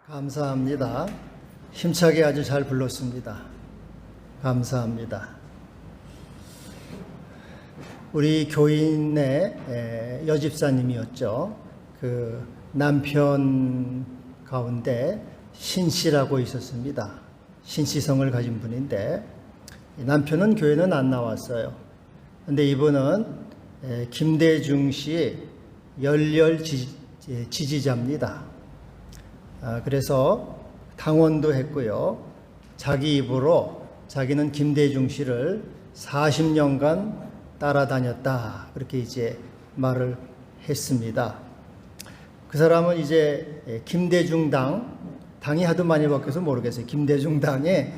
감사합니다. 힘차게 아주 잘 불렀습니다. 감사합니다. 우리 교인의 여집사님이었죠. 그 남편 가운데 신씨라고 있었습니다. 신씨성을 가진 분인데 남편은 교회는 안 나왔어요. 근데 이분은 김대중 씨 열렬 지지자입니다. 그래서 당원도 했고요. 자기 입으로 자기는 김대중 씨를 40년간 따라다녔다. 그렇게 이제 말을 했습니다. 그 사람은 이제 김대중 당이 하도 많이 바뀌어서 모르겠어요. 김대중 당의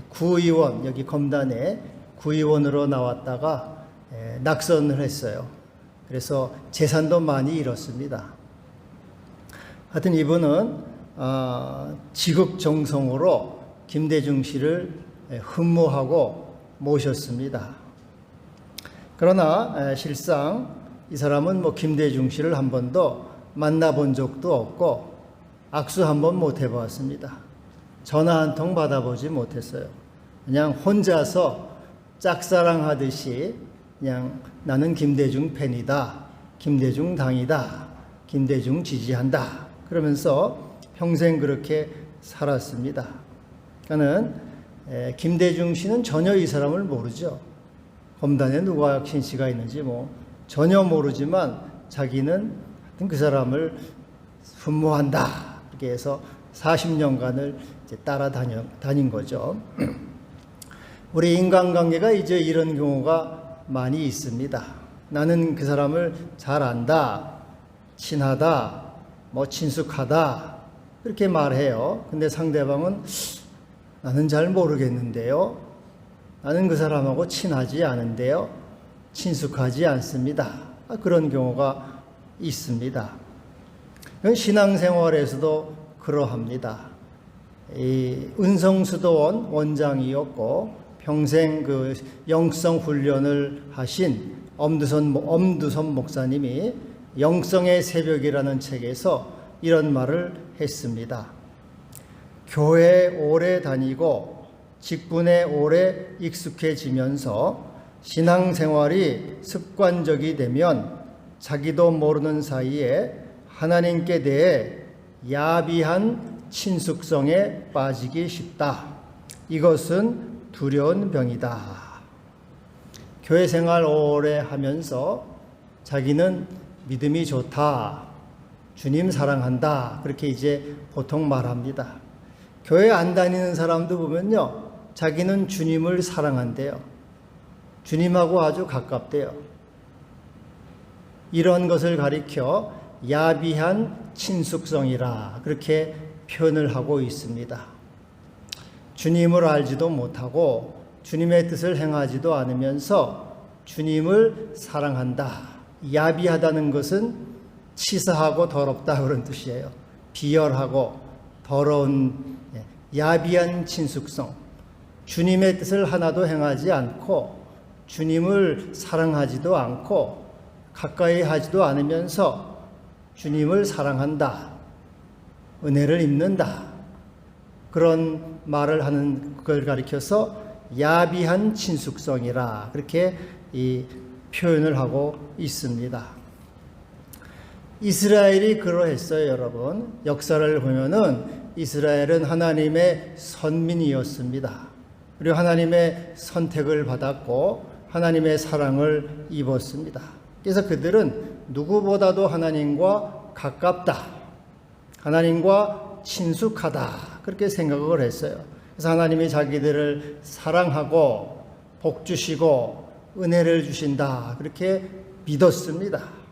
구의원, 여기 검단에 구의원으로 나왔다가 낙선을 했어요. 그래서 재산도 많이 잃었습니다. 하여튼 이분은 지극정성으로 김대중 씨를 흠모하고 모셨습니다. 그러나 실상 이 사람은 김대중 씨를 한 번도 만나본 적도 없고 악수 한 번 못 해봤습니다. 전화 한 통 받아보지 못했어요. 그냥 혼자서 짝사랑하듯이 그냥 나는 김대중 팬이다, 김대중 당이다, 김대중 지지한다 그러면서 평생 그렇게 살았습니다. 그러니까는 김대중 씨는 전혀 이 사람을 모르죠. 검단에 누가 신씨가 있는지 전혀 모르지만 자기는 그 사람을 흠모한다. 이렇게 해서 40년간을 이제 따라다닌 거죠. 우리 인간관계가 이제 이런 경우가 많이 있습니다. 나는 그 사람을 잘 안다, 친하다, 친숙하다 그렇게 말해요. 근데 상대방은 나는 잘 모르겠는데요. 나는 그 사람하고 친하지 않은데요. 친숙하지 않습니다. 그런 경우가 있습니다. 신앙생활에서도 그러합니다. 이 은성수도원 원장이었고 평생 그 영성 훈련을 하신 엄두선 목사님이 영성의 새벽이라는 책에서 이런 말을 했습니다. 교회 오래 다니고 직분에 오래 익숙해지면서 신앙생활이 습관적이 되면 자기도 모르는 사이에 하나님께 대해 야비한 친숙성에 빠지기 쉽다. 이것은 두려운 병이다. 교회 생활 오래 하면서 자기는 믿음이 좋다, 주님 사랑한다 그렇게 이제 보통 말합니다. 교회 안 다니는 사람도 보면요, 자기는 주님을 사랑한대요. 주님하고 아주 가깝대요. 이런 것을 가리켜 야비한 친숙성이라 그렇게 표현을 하고 있습니다. 주님을 알지도 못하고 주님의 뜻을 행하지도 않으면서 주님을 사랑한다. 야비하다는 것은 치사하고 더럽다 그런 뜻이에요. 비열하고 더러운 야비한 친숙성. 주님의 뜻을 하나도 행하지 않고 주님을 사랑하지도 않고 가까이 하지도 않으면서 주님을 사랑한다, 은혜를 입는다 그런 말을 하는 걸 가리켜서 야비한 친숙성이라 그렇게 이 표현을 하고 있습니다. 이스라엘이 그러했어요, 여러분. 역사를 보면은 이스라엘은 하나님의 선민이었습니다. 그리고 하나님의 선택을 받았고 하나님의 사랑을 입었습니다. 그래서 그들은 누구보다도 하나님과 가깝다, 하나님과 친숙하다 그렇게 생각을 했어요. 그래서 하나님이 자기들을 사랑하고 복 주시고 은혜를 주신다 그렇게 믿었습니다.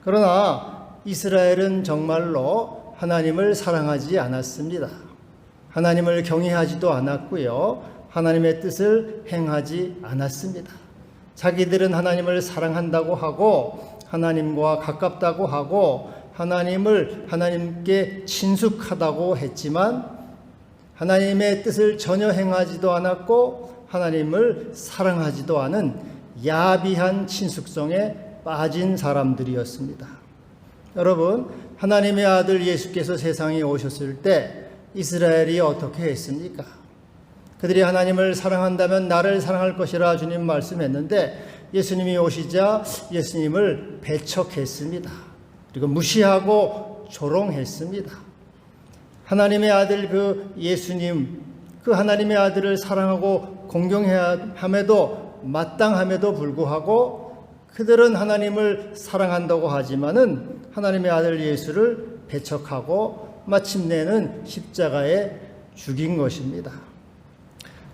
그러나 이스라엘은 정말로 하나님을 사랑하지 않았습니다. 하나님을 경외하지도 않았고요, 하나님의 뜻을 행하지 않았습니다. 자기들은 하나님을 사랑한다고 하고 하나님과 가깝다고 하고 하나님께 친숙하다고 했지만 하나님의 뜻을 전혀 행하지도 않았고 하나님을 사랑하지도 않은 야비한 친숙성에 빠진 사람들이었습니다. 여러분, 하나님의 아들 예수께서 세상에 오셨을 때 이스라엘이 어떻게 했습니까? 그들이 하나님을 사랑한다면 나를 사랑할 것이라 주님 말씀했는데 예수님이 오시자 예수님을 배척했습니다. 그리고 무시하고 조롱했습니다. 하나님의 아들 그 예수님, 그 하나님의 아들을 사랑하고 공경해야 함에도 마땅함에도 불구하고 그들은 하나님을 사랑한다고 하지만은 하나님의 아들 예수를 배척하고 마침내는 십자가에 죽인 것입니다.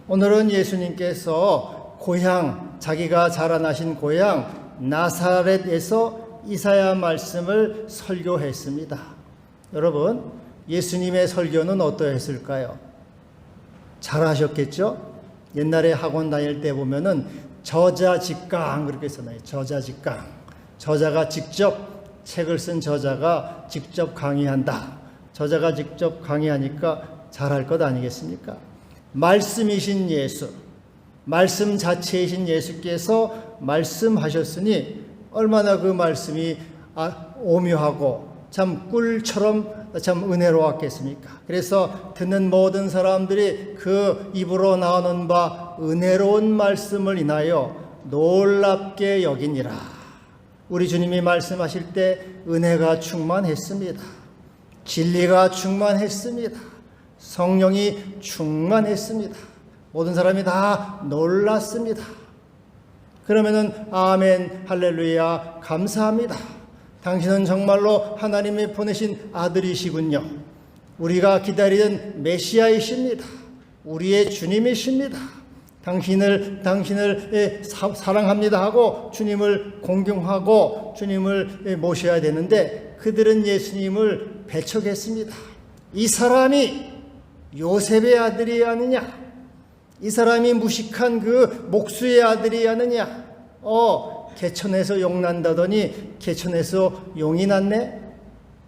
오늘은 예수님께서 고향, 자기가 자라나신 고향 나사렛에서 이사야 말씀을 설교했습니다. 여러분, 예수님의 설교는 어떠했을까요? 잘하셨겠죠? 옛날에 학원 다닐 때 보면은 저자직강 그렇게 써놔요. 저자직강. 저자가 직접 책을 쓴 저자가 직접 강의한다. 저자가 직접 강의하니까 잘할 것 아니겠습니까? 말씀이신 예수, 말씀 자체이신 예수께서 말씀하셨으니 얼마나 그 말씀이 오묘하고 참 꿀처럼 참 은혜로웠겠습니까? 그래서 듣는 모든 사람들이 그 입으로 나오는 바 은혜로운 말씀을 인하여 놀랍게 여기니라. 우리 주님이 말씀하실 때 은혜가 충만했습니다. 진리가 충만했습니다. 성령이 충만했습니다. 모든 사람이 다 놀랐습니다. 그러면은 아멘, 할렐루야, 감사합니다. 당신은 정말로 하나님이 보내신 아들이시군요. 우리가 기다리는 메시아이십니다. 우리의 주님이십니다. 당신을 사랑합니다 하고 주님을 공경하고 주님을 모셔야 되는데 그들은 예수님을 배척했습니다. 이 사람이 요셉의 아들이 아니냐? 이 사람이 무식한 그 목수의 아들이 아니냐? 개천에서 용 난다더니 개천에서 용이 났네?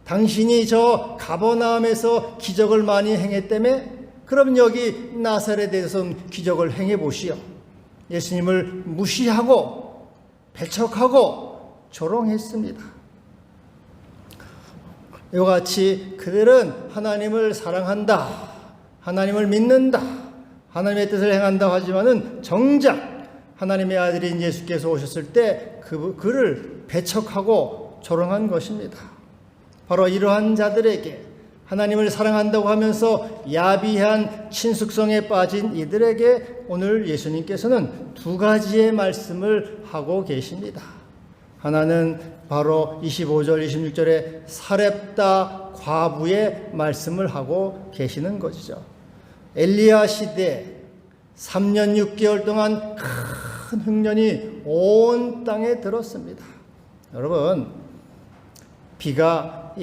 당신이 저 가버나움에서 기적을 많이 행했다며? 그럼 여기 나사렛에서 기적을 행해 보시오. 예수님을 무시하고 배척하고 조롱했습니다. 이와 같이 그들은 하나님을 사랑한다, 하나님을 믿는다, 하나님의 뜻을 행한다 하지만은 정작 하나님의 아들인 예수께서 오셨을 때 그를 배척하고 조롱한 것입니다. 바로 이러한 자들에게, 하나님을 사랑한다고 하면서 야비한 친숙성에 빠진 이들에게 오늘 예수님께서는 두 가지의 말씀을 하고 계십니다. 하나는 바로 25절, 26절에 사렙다 과부의 말씀을 하고 계시는 것이죠. 엘리야 시대에 3년 6개월 동안 큰 흉년이 온 땅에 들었습니다. 여러분, 비가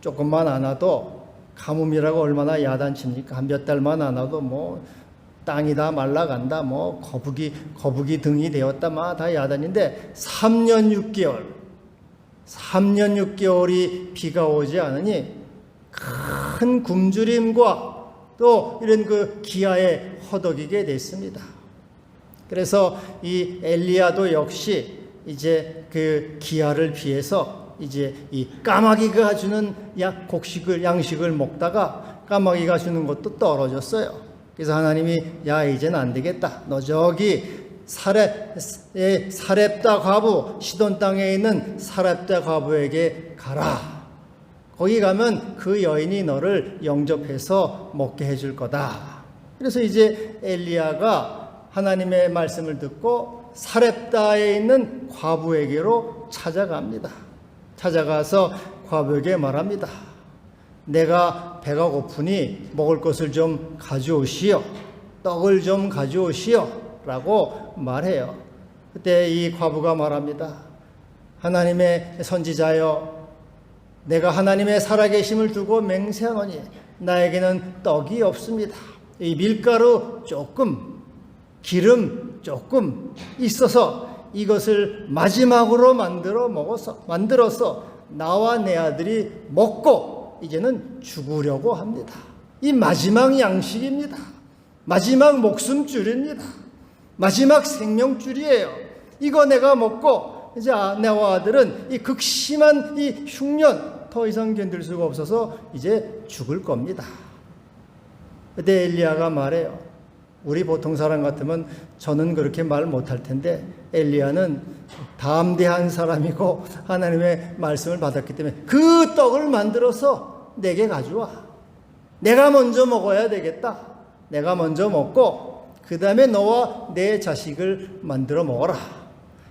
조금만 안 와도 가뭄이라고 얼마나 야단칩니까? 한 몇 달만 안 와도 뭐 땅이 다 말라간다, 뭐 거북이 등이 되었다, 다 야단인데 3년 6개월이 비가 오지 않으니 큰 굶주림과 또 이런 그 기아에 허덕이게 됐습니다. 그래서 이 엘리야도 역시 이제 그 기아를 피해서 이제 이 까마귀가 주는 양식을 먹다가 까마귀가 주는 것도 떨어졌어요. 그래서 하나님이 야 이제는 안 되겠다. 너 저기 사렙다 과부, 시돈 땅에 있는 사렙다 과부에게 가라. 거기 가면 그 여인이 너를 영접해서 먹게 해줄 거다. 그래서 이제 엘리야가 하나님의 말씀을 듣고 사렙다에 있는 과부에게로 찾아갑니다. 찾아가서 과부에게 말합니다. 내가 배가 고프니 먹을 것을 좀 가져오시오. 떡을 좀 가져오시오. 라고 말해요. 그때 이 과부가 말합니다. 하나님의 선지자여, 내가 하나님의 살아계심을 두고 맹세하노니 나에게는 떡이 없습니다. 이 밀가루 조금, 기름 조금 있어서 이것을 마지막으로 만들어서 나와 내 아들이 먹고 이제는 죽으려고 합니다. 이 마지막 양식입니다. 마지막 목숨줄입니다. 마지막 생명줄이에요. 이거 내가 먹고 이제 아내와 아들은 이 극심한 이 흉년 더 이상 견딜 수가 없어서 이제 죽을 겁니다. 그때 엘리야가 말해요. 우리 보통 사람 같으면 저는 그렇게 말 못할 텐데 엘리야는 담대한 사람이고 하나님의 말씀을 받았기 때문에 그 떡을 만들어서 내게 가져와. 내가 먼저 먹어야 되겠다. 내가 먼저 먹고 그 다음에 너와 내 자식을 만들어 먹어라.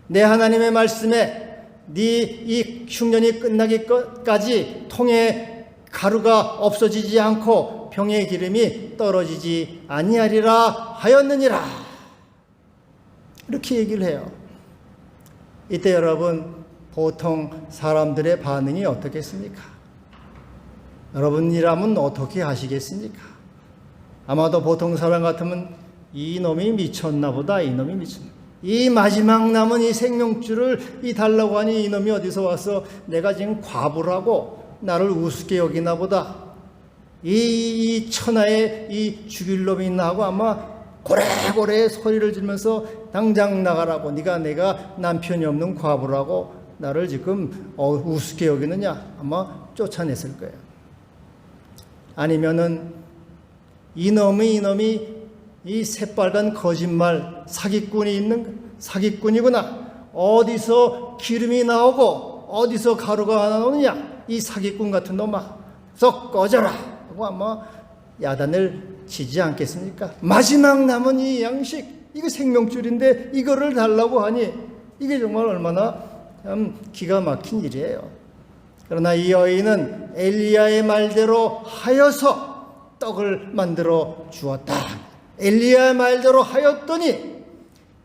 내 하나님의 말씀에 네 이 흉년이 끝나기까지 통에 가루가 없어지지 않고 병의 기름이 떨어지지 아니하리라 하였느니라. 이렇게 얘기를 해요. 이때 여러분 보통 사람들의 반응이 어떻겠습니까? 여러분이라면 어떻게 하시겠습니까? 아마도 보통 사람 같으면 이놈이 미쳤나 보다. 이놈이 미쳤나. 이 마지막 남은 이 생명줄을 이 달라고 하니 이놈이 어디서 와서 내가 지금 과부라고 나를 우습게 여기나 보다. 이 천하에 이 죽일 놈이 있나 하고 아마 고래고래 소리를 지르면서 당장 나가라고. 네가 내가 남편이 없는 과부라고 나를 지금 우습게 여기느냐 아마 쫓아냈을 거예요. 아니면은 이놈이 이 새빨간 거짓말 사기꾼이구나. 어디서 기름이 나오고 어디서 가루가 나오느냐. 이 사기꾼 같은 놈아 썩 꺼져라 하고 아마 야단을 치지 않겠습니까? 마지막 남은 이 양식, 이거 생명줄인데 이거를 달라고 하니 이게 정말 얼마나 참 기가 막힌 일이에요. 그러나 이 여인은 엘리야의 말대로 하여서 떡을 만들어 주었다. 엘리야의 말대로 하였더니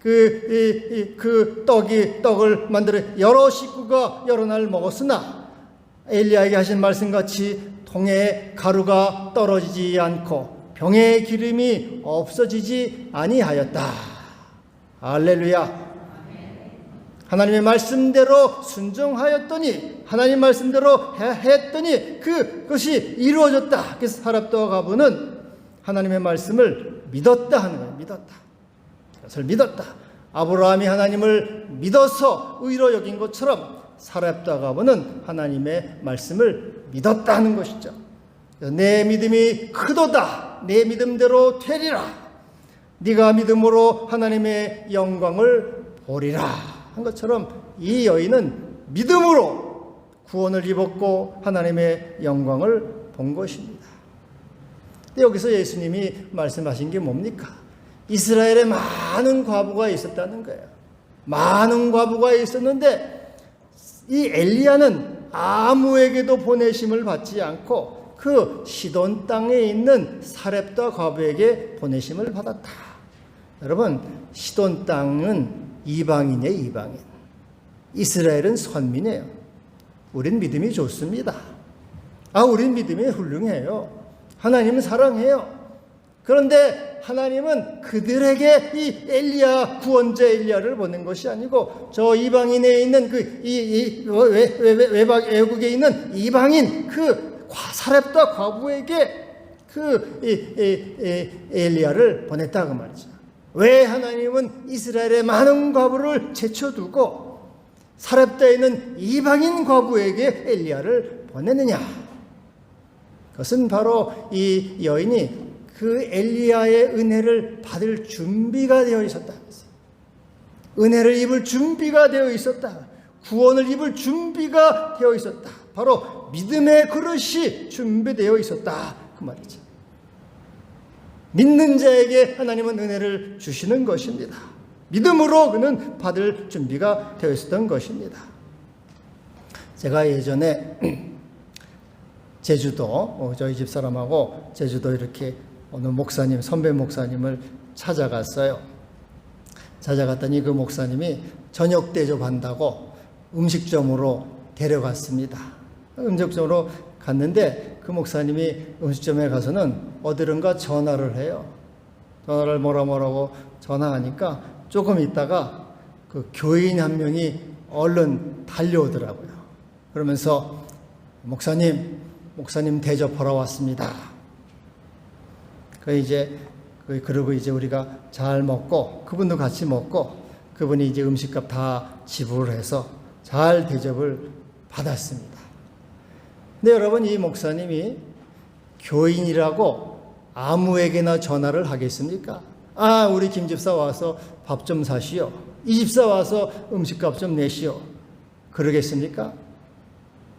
그 떡을 만들어 여러 식구가 여러 날 먹었으나 엘리야에게 하신 말씀같이 통에 가루가 떨어지지 않고 병의 기름이 없어지지 아니하였다. 할렐루야. 하나님의 말씀대로 순종하였더니 하나님 말씀대로 했더니 그것이 이루어졌다. 그래서 사렙다와 가부는 하나님의 말씀을 믿었다 하는 거예요. 믿었다. 그것을 믿었다. 아브라함이 하나님을 믿어서 의로 여긴 것처럼 사렙다와 가부는 하나님의 말씀을 믿었다 하는 것이죠. 내 믿음이 크도다. 내 믿음대로 되리라. 네가 믿음으로 하나님의 영광을 보리라 한 것처럼 이 여인은 믿음으로 구원을 입었고 하나님의 영광을 본 것입니다. 근데 여기서 예수님이 말씀하신 게 뭡니까? 이스라엘에 많은 과부가 있었다는 거예요. 많은 과부가 있었는데 이 엘리야는 아무에게도 보내심을 받지 않고 그 시돈 땅에 있는 사렙다 과부에게 보내심을 받았다. 여러분, 시돈 땅은 이방인이에요. 이방인. 이스라엘은 선민이에요. 우린 믿음이 좋습니다. 우린 믿음이 훌륭해요. 하나님은 사랑해요. 그런데 하나님은 그들에게 이 엘리야, 구원자 엘리야를 보낸 것이 아니고 저 이방인에 있는 외국에 있는 이방인 사렙다 과부에게 엘리야를 보냈다 그 말이죠. 왜 하나님은 이스라엘의 많은 과부를 제쳐두고 사렙다에 있는 이방인 과부에게 엘리야를 보냈느냐? 그것은 바로 이 여인이 그 엘리야의 은혜를 받을 준비가 되어 있었다. 은혜를 입을 준비가 되어 있었다. 구원을 입을 준비가 되어 있었다. 바로 믿음의 그릇이 준비되어 있었다. 그 말이죠. 믿는 자에게 하나님은 은혜를 주시는 것입니다. 믿음으로 그는 받을 준비가 되어 있었던 것입니다. 제가 예전에 제주도 저희 집사람하고 제주도 이렇게 어느 목사님, 선배 목사님을 찾아갔어요. 찾아갔더니 그 목사님이 저녁 대접한다고 음식점으로 데려갔습니다. 음식점으로 갔는데 그 목사님이 음식점에 가서는 어디론가 전화를 해요. 전화를 뭐라고 전화하니까 조금 있다가 그 교인 한 명이 얼른 달려오더라고요. 그러면서 목사님 대접하러 왔습니다. 그리고 이제 우리가 잘 먹고 그분도 같이 먹고 그분이 이제 음식값 다 지불을 해서 잘 대접을 받았습니다. 근데 여러분, 이 목사님이 교인이라고 아무에게나 전화를 하겠습니까? 아, 우리 김 집사 와서 밥 좀 사시오. 이 집사 와서 음식값 좀 내시오. 그러겠습니까?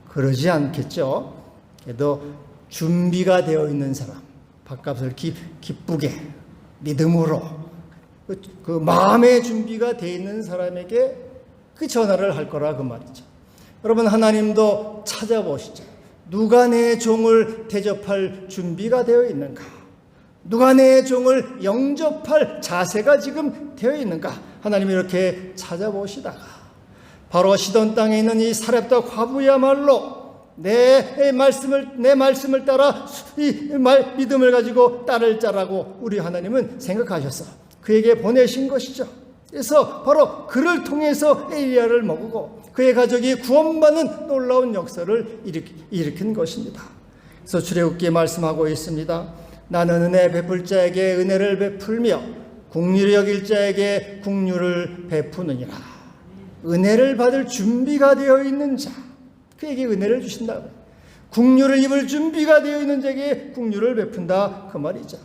그러지 않겠죠. 그래도 준비가 되어 있는 사람, 밥값을 기쁘게 믿음으로 그 마음의 준비가 되어 있는 사람에게 그 전화를 할 거라 그 말이죠. 여러분, 하나님도 찾아보시죠. 누가 내 종을 대접할 준비가 되어 있는가? 누가 내 종을 영접할 자세가 지금 되어 있는가? 하나님이 이렇게 찾아보시다가 바로 시돈 땅에 있는 이 사렙다 과부야말로 내 말씀을 따라 믿음을 가지고 따를 자라고 우리 하나님은 생각하셔서 그에게 보내신 것이죠. 그래서 바로 그를 통해서 엘리야를 먹이고 그의 가족이 구원받는 놀라운 역사를 일으킨 것입니다. 그래서 출애굽기에 말씀하고 있습니다. 나는 은혜 베풀 자에게 은혜를 베풀며 긍휼히 여길 자에게 긍휼을 베푸느니라. 은혜를 받을 준비가 되어 있는 자, 그에게 은혜를 주신다. 긍휼을 입을 준비가 되어 있는 자에게 긍휼을 베푼다 그 말이죠.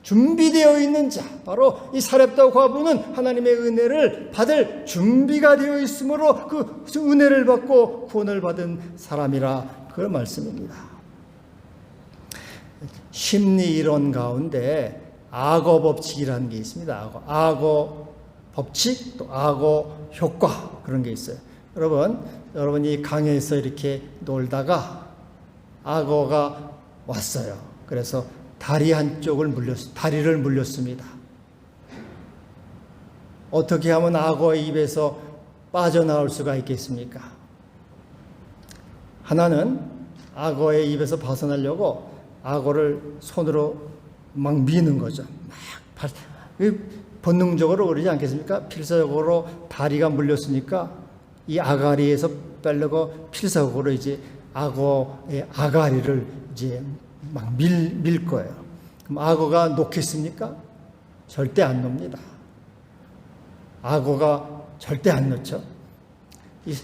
준비되어 있는 자, 바로 이 사렙다 과부는 하나님의 은혜를 받을 준비가 되어 있으므로 그 은혜를 받고 구원을 받은 사람이라 그 말씀입니다. 심리 이론 가운데 악어 법칙이라는 게 있습니다. 악어 법칙, 또 악어 효과, 그런 게 있어요. 여러분이 강에서 이렇게 놀다가 악어가 왔어요. 그래서 다리를 물렸습니다. 어떻게 하면 악어의 입에서 빠져나올 수가 있겠습니까? 하나는 악어의 입에서 벗어나려고 악어를 손으로 막 미는 거죠. 본능적으로 그러지 않겠습니까? 필사적으로 다리가 물렸으니까 이 아가리에서 빼려고 필사적으로 이제 악어의 아가리를 이제 막 밀 거예요. 그럼 악어가 놓겠습니까? 절대 안 놉니다. 악어가 절대 안 놓죠. 이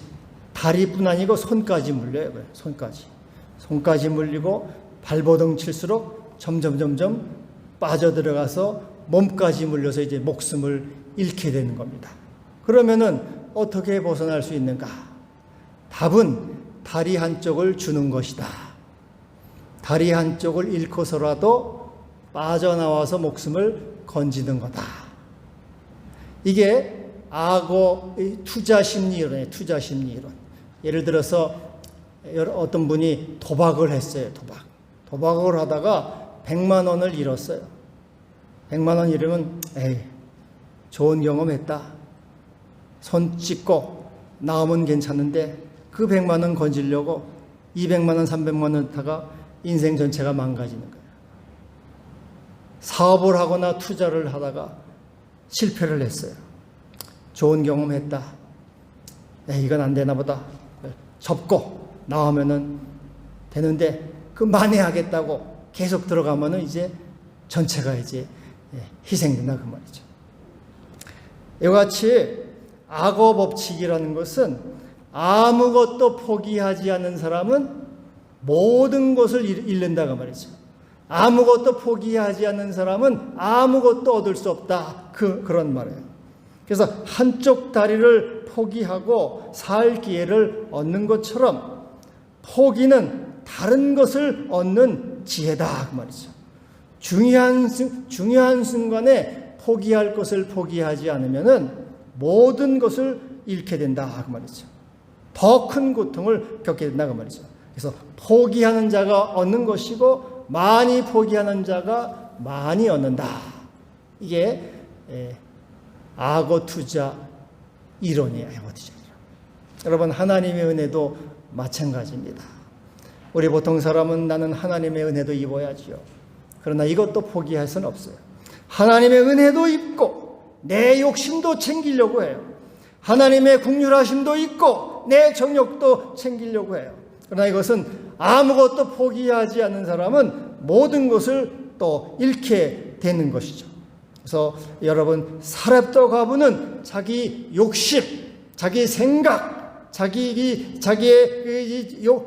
다리뿐 아니고 손까지 물려요. 손까지 물리고 발버둥 칠수록 점점 빠져들어가서 몸까지 물려서 이제 목숨을 잃게 되는 겁니다. 그러면은 어떻게 벗어날 수 있는가? 답은 다리 한쪽을 주는 것이다. 다리 한쪽을 잃고서라도 빠져나와서 목숨을 건지는 거다. 이게 악어의 투자 심리 이론이에요. 투자 심리 이론. 예를 들어서 어떤 분이 도박을 했어요. 도박을 하다가 100만 원을 잃었어요. 100만 원 잃으면 좋은 경험했다. 손 찢고 나오면 괜찮은데 그 100만 원 건지려고 200만 원, 300만 원 했다가 인생 전체가 망가지는 거예요. 사업을 하거나 투자를 하다가 실패를 했어요. 좋은 경험했다. 이건 안 되나 보다. 접고 나오면은 되는데 그 만회하겠다고 계속 들어가면은 이제 전체가 이제 희생된다 그 말이죠. 이와 같이 악어 법칙이라는 것은 아무것도 포기하지 않는 사람은 모든 것을 잃는다 그 말이죠. 아무것도 포기하지 않는 사람은 아무것도 얻을 수 없다 그런 말이에요. 그래서 한쪽 다리를 포기하고 살 기회를 얻는 것처럼 포기는 다른 것을 얻는 지혜다 그 말이죠. 중요한 순간에 포기할 것을 포기하지 않으면은 모든 것을 잃게 된다 그 말이죠. 더 큰 고통을 겪게 된다 그 말이죠. 그래서 포기하는 자가 얻는 것이고 많이 포기하는 자가 많이 얻는다. 이게 악어 투자 이론이에요. 여러분, 하나님의 은혜도 마찬가지입니다. 우리 보통 사람은 나는 하나님의 은혜도 입어야지요. 그러나 이것도 포기할 수는 없어요. 하나님의 은혜도 입고 내 욕심도 챙기려고 해요. 하나님의 긍휼하심도 있고 내 정욕도 챙기려고 해요. 그러나 이것은 아무것도 포기하지 않는 사람은 모든 것을 또 잃게 되는 것이죠. 그래서 여러분, 사렙도 과부는 자기 욕심, 자기 생각, 자기의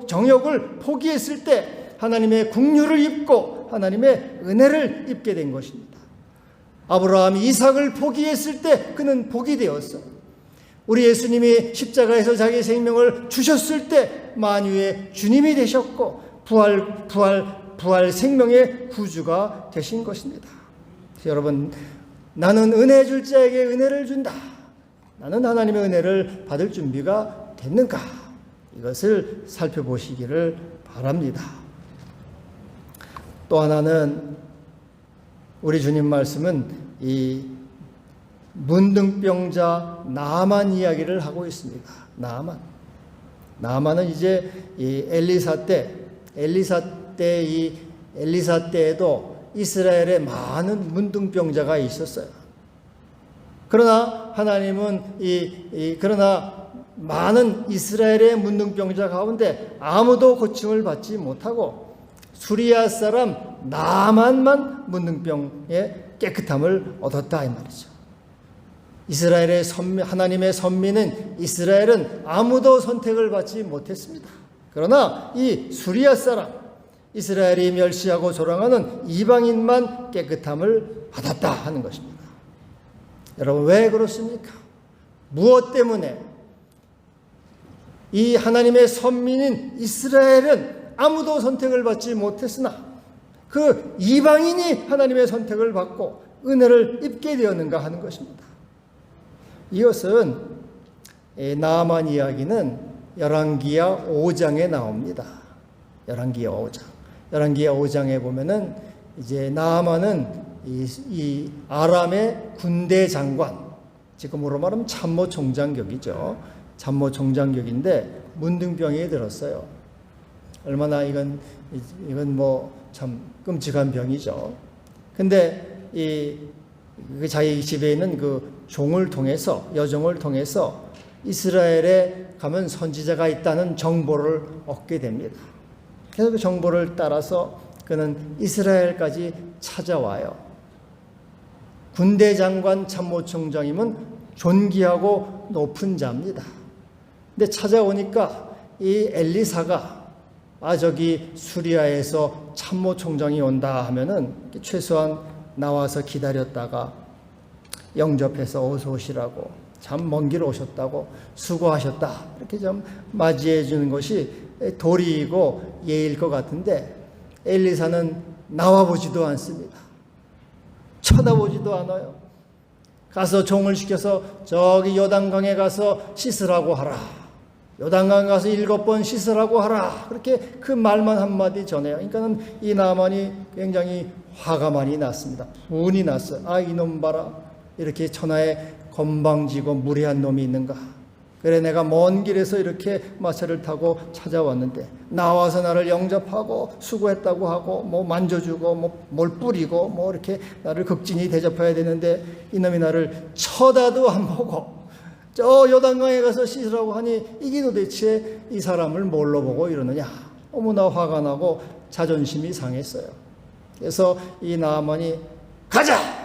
정욕을 포기했을 때 하나님의 긍휼을 입고 하나님의 은혜를 입게 된 것입니다. 아브라함이 이삭을 포기했을 때 그는 복이 되었어요. 우리 예수님이 십자가에서 자기 생명을 주셨을 때 만유의 주님이 되셨고 부활 생명의 구주가 되신 것입니다. 여러분, 나는 은혜 줄 자에게 은혜를 준다. 나는 하나님의 은혜를 받을 준비가 됐는가? 이것을 살펴보시기를 바랍니다. 또 하나는 우리 주님 말씀은 이 문둥병자 나만 이야기를 하고 있습니다. 나만은 이제 이 엘리사 때에도 이스라엘에 많은 문둥병자가 있었어요. 그러나 하나님은 그러나 많은 이스라엘의 문둥병자 가운데 아무도 고침을 받지 못하고 수리아 사람 나만만 문둥병의 깨끗함을 얻었다 이 말이죠. 하나님의 선민은 이스라엘은 아무도 선택을 받지 못했습니다. 그러나 이 수리아 사람, 이스라엘이 멸시하고 조롱하는 이방인만 깨끗함을 받았다 하는 것입니다. 여러분, 왜 그렇습니까? 무엇 때문에? 이 하나님의 선민인 이스라엘은 아무도 선택을 받지 못했으나 그 이방인이 하나님의 선택을 받고 은혜를 입게 되었는가 하는 것입니다. 이것은 나만 이야기는 열왕기하 5장에 나옵니다. 열왕기하 5장에 보면은 이제 나만은 이 아람의 군대 장관, 지금으로 말하면 참모총장격이죠. 참모총장격인데 문둥병이 들었어요. 얼마나 이건 뭐 참 끔찍한 병이죠. 근데 자기 집에 있는 그 여종을 통해서 이스라엘에 가면 선지자가 있다는 정보를 얻게 됩니다. 그래서 그 정보를 따라서 그는 이스라엘까지 찾아와요. 군대 장관 참모총장이면 존귀하고 높은 자입니다. 근데 찾아오니까 이 엘리사가 저기 수리아에서 참모총장이 온다 하면은 최소한 나와서 기다렸다가 영접해서 어서 오시라고, 참 먼 길 오셨다고, 수고하셨다, 이렇게 좀 맞이해 주는 것이 도리이고 예일 것 같은데 엘리사는 나와보지도 않습니다. 쳐다보지도 않아요. 가서 종을 시켜서 저기 요단강에 가서 씻으라고 하라, 요단강 가서 7번 씻으라고 하라, 그렇게 그 말만 한마디 전해요. 그러니까는 이 나만이 굉장히 화가 많이 났습니다. 분이 났어요. 이놈 봐라, 이렇게 천하에 건방지고 무례한 놈이 있는가. 그래, 내가 먼 길에서 이렇게 마차를 타고 찾아왔는데 나와서 나를 영접하고 수고했다고 하고 뭐 만져주고 뭐 뭘 뿌리고 뭐 이렇게 나를 극진히 대접해야 되는데 이놈이 나를 쳐다도 안 보고 저 요단강에 가서 씻으라고 하니 이게 도대체 이 사람을 뭘로 보고 이러느냐. 너무나 화가 나고 자존심이 상했어요. 그래서 이 나아만이 가자!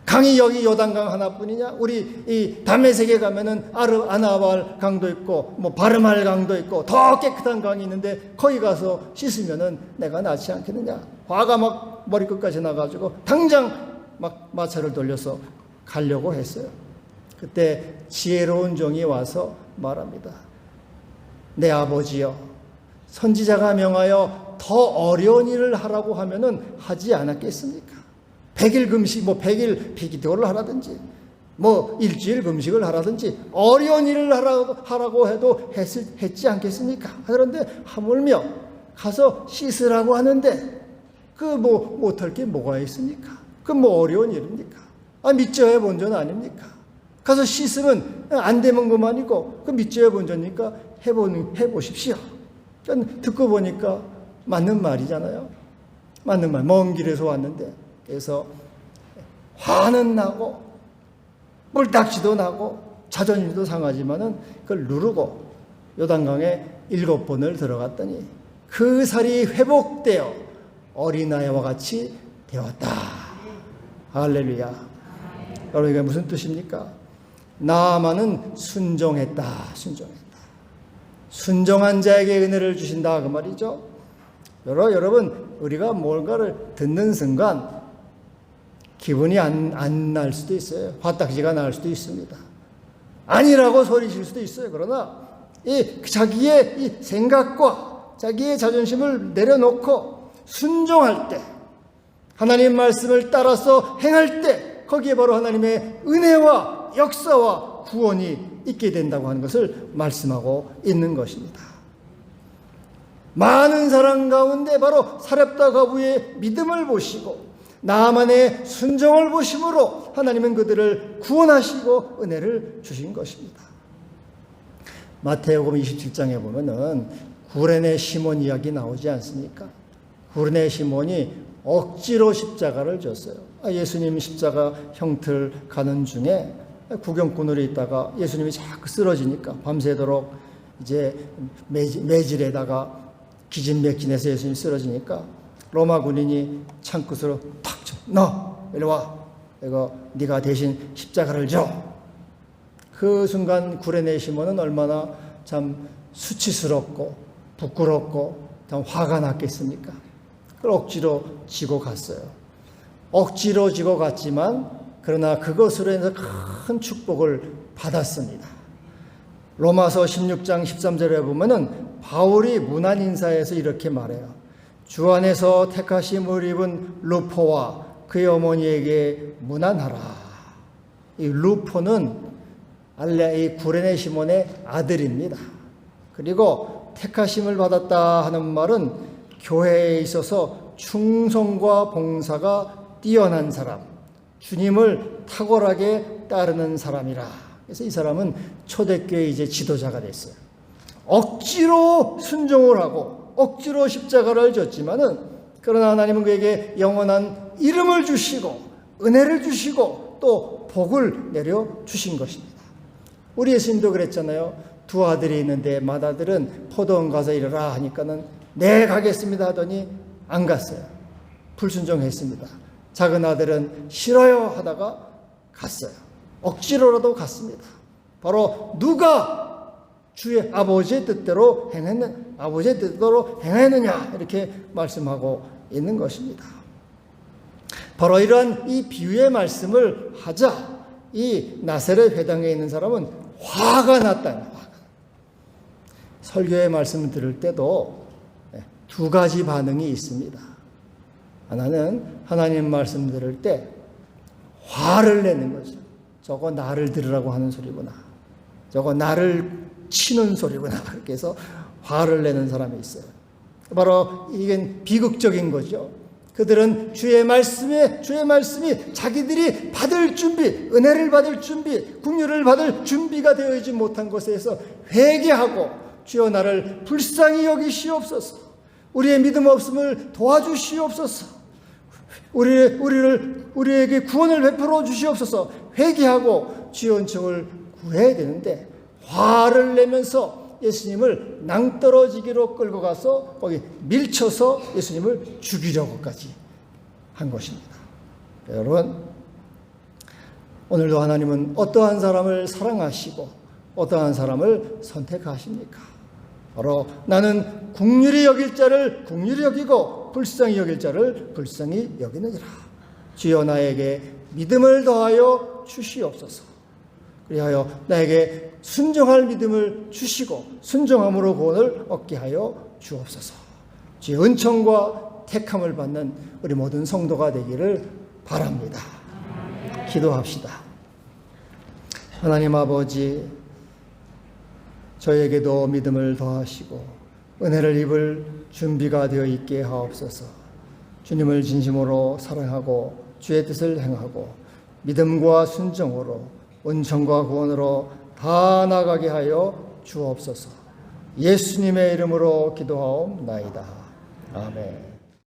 강이 여기 요단강 하나뿐이냐? 우리 이 다메섹에 가면은 아나발 강도 있고 뭐 바르말 강도 있고 더 깨끗한 강이 있는데 거기 가서 씻으면은 내가 낫지 않겠느냐? 화가 막 머리끝까지 나가지고 당장 막 마차를 돌려서 가려고 했어요. 그때 지혜로운 종이 와서 말합니다. 내 아버지여, 선지자가 명하여 더 어려운 일을 하라고 하면은 하지 않았겠습니까? 100일 금식, 100일 비기도를 하라든지, 일주일 금식을 하라든지, 어려운 일을 하라고 해도 했지 않겠습니까? 그런데 하물며 가서 씻으라고 하는데, 못할 게 뭐가 있습니까? 어려운 일입니까? 밑져야 본전 아닙니까? 가서 씻으면 안 되면 그만이고, 밑져야 본전이니까 해보십시오. 듣고 보니까 맞는 말이잖아요. 맞는 말. 먼 길에서 왔는데. 그래서 화는 나고 뿔딱지도 나고 자존심도 상하지만은 그걸 누르고 요단강에 7번을 들어갔더니 그 살이 회복되어 어린아이와 같이 되었다. 할렐루야. 여러분 이게 무슨 뜻입니까? 나아만은 순종했다. 순종한 자에게 은혜를 주신다 그 말이죠. 여러분 우리가 뭔가를 듣는 순간 기분이 안 날 수도 있어요. 화딱지가 날 수도 있습니다. 아니라고 소리칠 수도 있어요. 그러나 자기의 이 생각과 자기의 자존심을 내려놓고 순종할 때, 하나님 말씀을 따라서 행할 때 거기에 바로 하나님의 은혜와 역사와 구원이 있게 된다고 하는 것을 말씀하고 있는 것입니다. 많은 사람 가운데 바로 사렙다 과부의 믿음을 보시고 나아만의 순종을 보심으로 하나님은 그들을 구원하시고 은혜를 주신 것입니다. 마태복음 27장에 보면은 구레네 시몬 이야기 나오지 않습니까? 구레네 시몬이 억지로 십자가를 졌어요. 예수님 십자가 형틀 가는 중에 구경꾼으로 있다가 예수님이 자꾸 쓰러지니까 밤새도록 이제 매질에다가 기진맥진해서 예수님이 쓰러지니까 로마 군인이 창끝으로 탁 쳐. 너 이리 와. 이거 네가 대신 십자가를 져. 그 순간 구레네 시몬은 얼마나 참 수치스럽고 부끄럽고 참 화가 났겠습니까? 그걸 억지로 지고 갔어요. 억지로 지고 갔지만 그러나 그것으로 인해서 큰 축복을 받았습니다. 로마서 16장 13절에 보면은 바울이 문안 인사에서 이렇게 말해요. 주 안에서 택하심을 입은 루포와 그의 어머니에게 문안하라. 이 루포는 이 구레네 시몬의 아들입니다. 그리고 택하심을 받았다 하는 말은 교회에 있어서 충성과 봉사가 뛰어난 사람, 주님을 탁월하게 따르는 사람이라. 그래서 이 사람은 초대교회 이제 지도자가 됐어요. 억지로 순종을 하고 억지로 십자가를 졌지만은 그러나 하나님은 그에게 영원한 이름을 주시고 은혜를 주시고 또 복을 내려 주신 것입니다. 우리 예수님도 그랬잖아요. 두 아들이 있는데 맏아들은 포도원 가서 일하라 하니까는 네 가겠습니다 하더니 안 갔어요. 불순종했습니다. 작은 아들은 싫어요 하다가 갔어요. 억지로라도 갔습니다. 바로 누가 주의 아버지의 뜻대로 행했느냐 이렇게 말씀하고 있는 것입니다. 바로 이러한 이 비유의 말씀을 하자 이 나사렛 회당에 있는 사람은 화가 났다. 설교의 말씀을 들을 때도 두 가지 반응이 있습니다. 하나는 하나님 말씀 들을 때 화를 내는 거죠. 저거 나를 들으라고 하는 소리구나. 저거 나를 치는 소리구나. 그렇게 해서 화를 내는 사람이 있어요. 바로 이게 비극적인 거죠. 그들은 주의 말씀이 자기들이 받을 준비, 은혜를 받을 준비, 긍휼을 받을 준비가 되어 있지 못한 것에서 회개하고 주여 나를 불쌍히 여기시옵소서. 우리의 믿음 없음을 도와주시옵소서. 우리에게 구원을 베풀어 주시옵소서. 회개하고 주의 은총을 구해야 되는데 화를 내면서 예수님을 낭떠러지기로 끌고 가서 거기 밀쳐서 예수님을 죽이려고까지 한 것입니다. 여러분, 오늘도 하나님은 어떠한 사람을 사랑하시고 어떠한 사람을 선택하십니까? 바로 나는 긍휼히 여길 자를 긍휼히 여기고 불쌍히 여길 자를 불쌍히 여기느니라. 주여 나에게 믿음을 더하여 주시옵소서. 그리하여 나에게 순종할 믿음을 주시고 순종함으로 구원을 얻게 하여 주옵소서. 주의 은총과 택함을 받는 우리 모든 성도가 되기를 바랍니다. 기도합시다. 하나님 아버지, 저에게도 믿음을 더하시고 은혜를 입을 준비가 되어 있게 하옵소서. 주님을 진심으로 사랑하고 주의 뜻을 행하고 믿음과 순종으로 은총과 구원으로 다 나가게 하여 주옵소서. 예수님의 이름으로 기도하옵나이다. 아멘.